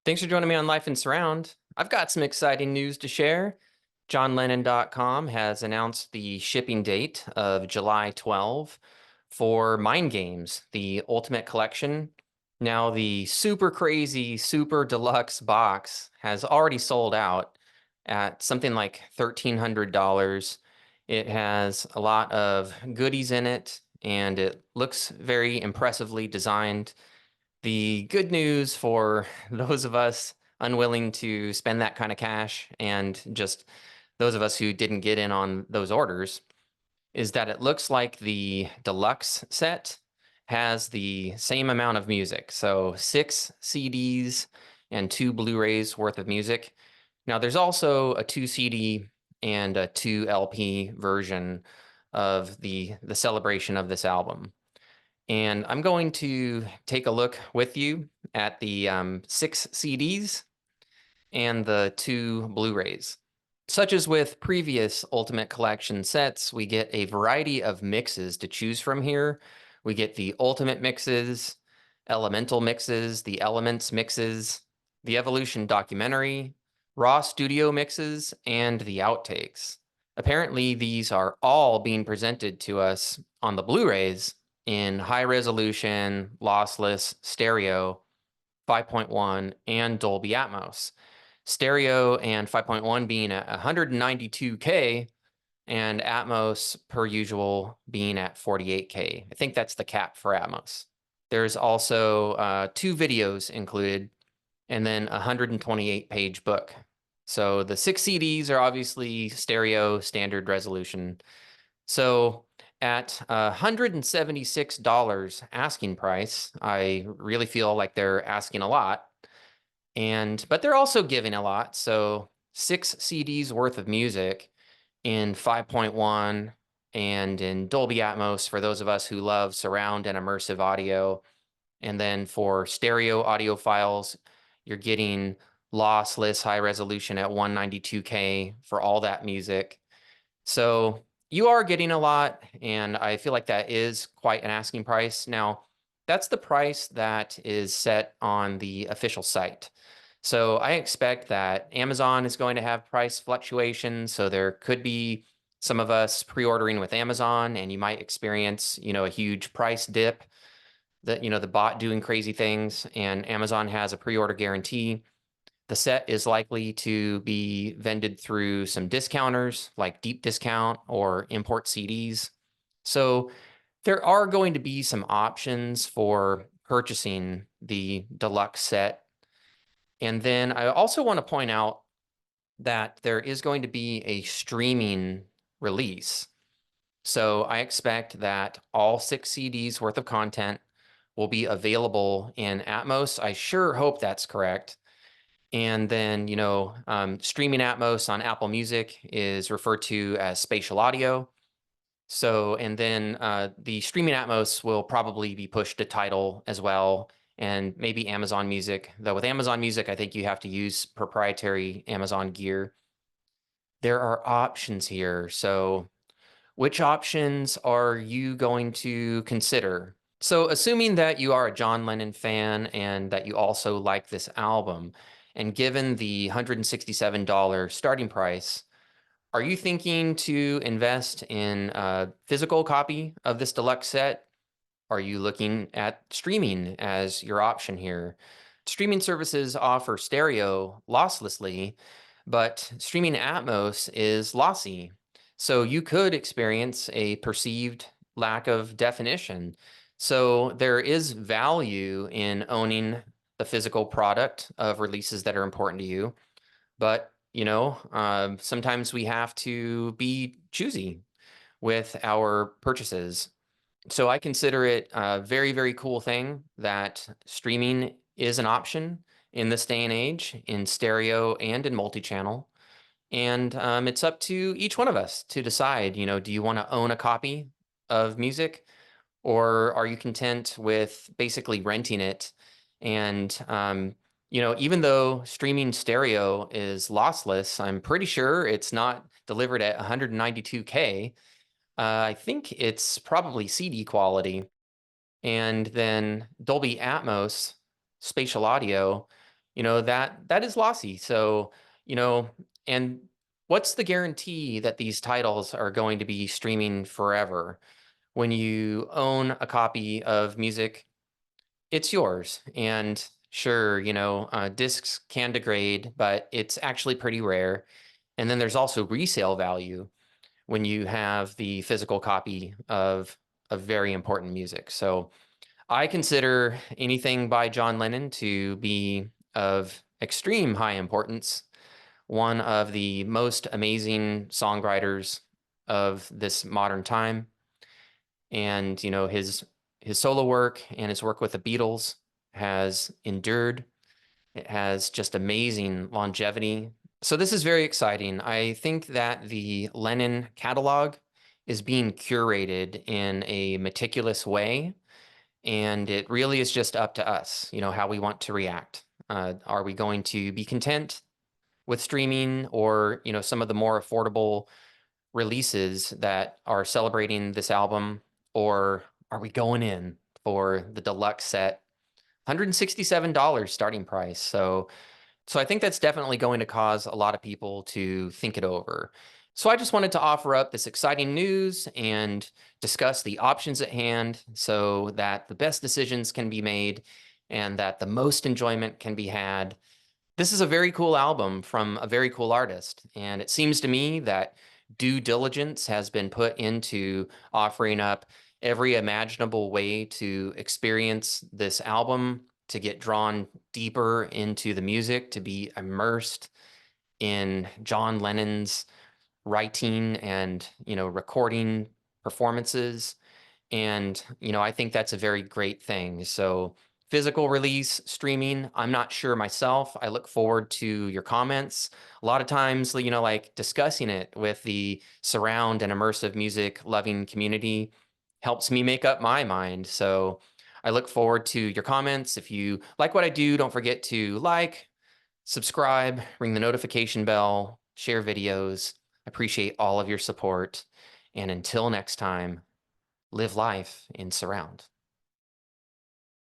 Thanks for joining me on Life and Surround. I've got some exciting news to share. JohnLennon.com has announced the shipping date of July 12 for Mind Games, the Ultimate Collection. Now, the super crazy, super deluxe box has already sold out at something like $1,300. It has a lot of goodies in it, and it looks very impressively designed. The good news for those of us unwilling to spend that kind of cash and just those of us who didn't get in on those orders is that it looks like the deluxe set has the same amount of music. So 6 CDs and 2 Blu-rays worth of music. Now there's also a 2 CD and a 2 LP version of the celebration of this album. And I'm going to take a look with you at the 6 CDs and the 2 Blu-rays. Such as with previous Ultimate Collection sets, we get a variety of mixes to choose from here. We get the Ultimate mixes, Elemental mixes, the Elements mixes, the Evolution documentary, Raw studio mixes, and the outtakes. Apparently, these are all being presented to us on the Blu-rays in high resolution, lossless, stereo, 5.1, and Dolby Atmos. Stereo and 5.1 being at 192K, and Atmos, per usual, being at 48K. I think that's the cap for Atmos. There's also 2 videos included, and then a 128-page book. So the 6 CDs are obviously stereo, standard resolution. So at $176 asking price, I really feel like they're asking a lot. But they're also giving a lot. So 6 CDs worth of music in 5.1 and in Dolby Atmos for those of us who love surround and immersive audio. And then for stereo audio files, you're getting lossless high resolution at 192K for all that music. So you are getting a lot, and I feel like that is quite an asking price. Now, that's the price that is set on the official site. So I expect that Amazon is going to have price fluctuations. So there could be some of us pre-ordering with Amazon, and you might experience, a huge price dip. The bot doing crazy things, and Amazon has a pre-order guarantee. The set is likely to be vended through some discounters like Deep Discount or Import CDs. So there are going to be some options for purchasing the deluxe set. And then I also want to point out that there is going to be a streaming release. So I expect that all 6 CDs worth of content will be available in Atmos. I sure hope that's correct. And then, streaming Atmos on Apple Music is referred to as spatial audio. So, and then the streaming Atmos will probably be pushed to Tidal as well, and maybe Amazon Music. Though with Amazon Music, I think you have to use proprietary Amazon gear. There are options here. So which options are you going to consider? So assuming that you are a John Lennon fan and that you also like this album, and given the $167 starting price, are you thinking to invest in a physical copy of this deluxe set? Are you looking at streaming as your option here? Streaming services offer stereo losslessly, but streaming Atmos is lossy. So you could experience a perceived lack of definition. So there is value in owning the physical product of releases that are important to you. But, sometimes we have to be choosy with our purchases. So I consider it a very, very cool thing that streaming is an option in this day and age in stereo and in multi-channel. And it's up to each one of us to decide, do you want to own a copy of music, or are you content with basically renting it? And, even though streaming stereo is lossless, I'm pretty sure it's not delivered at 192K. I think it's probably CD quality. And then Dolby Atmos, spatial audio, that is lossy. So, and what's the guarantee that these titles are going to be streaming forever? When you own a copy of music, it's yours. And sure, discs can degrade, but it's actually pretty rare. And then there's also resale value when you have the physical copy of very important music. So I consider anything by John Lennon to be of extreme high importance, one of the most amazing songwriters of this modern time. And, his solo work and his work with the Beatles has endured. It has just amazing longevity. So this is very exciting. I think that the Lennon catalog is being curated in a meticulous way, and it really is just up to us, how we want to react. Are we going to be content with streaming, or, some of the more affordable releases that are celebrating this album, or are we going in for the deluxe set? $167 starting price. So I think that's definitely going to cause a lot of people to think it over. So I just wanted to offer up this exciting news and discuss the options at hand so that the best decisions can be made and that the most enjoyment can be had. This is a very cool album from a very cool artist. And it seems to me that due diligence has been put into offering up every imaginable way to experience this album, to get drawn deeper into the music, to be immersed in John Lennon's writing and, recording performances. And, I think that's a very great thing. So physical release, streaming, I'm not sure myself. I look forward to your comments. A lot of times, like discussing it with the surround and immersive music loving community helps me make up my mind. So I look forward to your comments. If you like what I do, don't forget to like, subscribe, ring the notification bell, share videos. I appreciate all of your support. And until next time, live life in surround.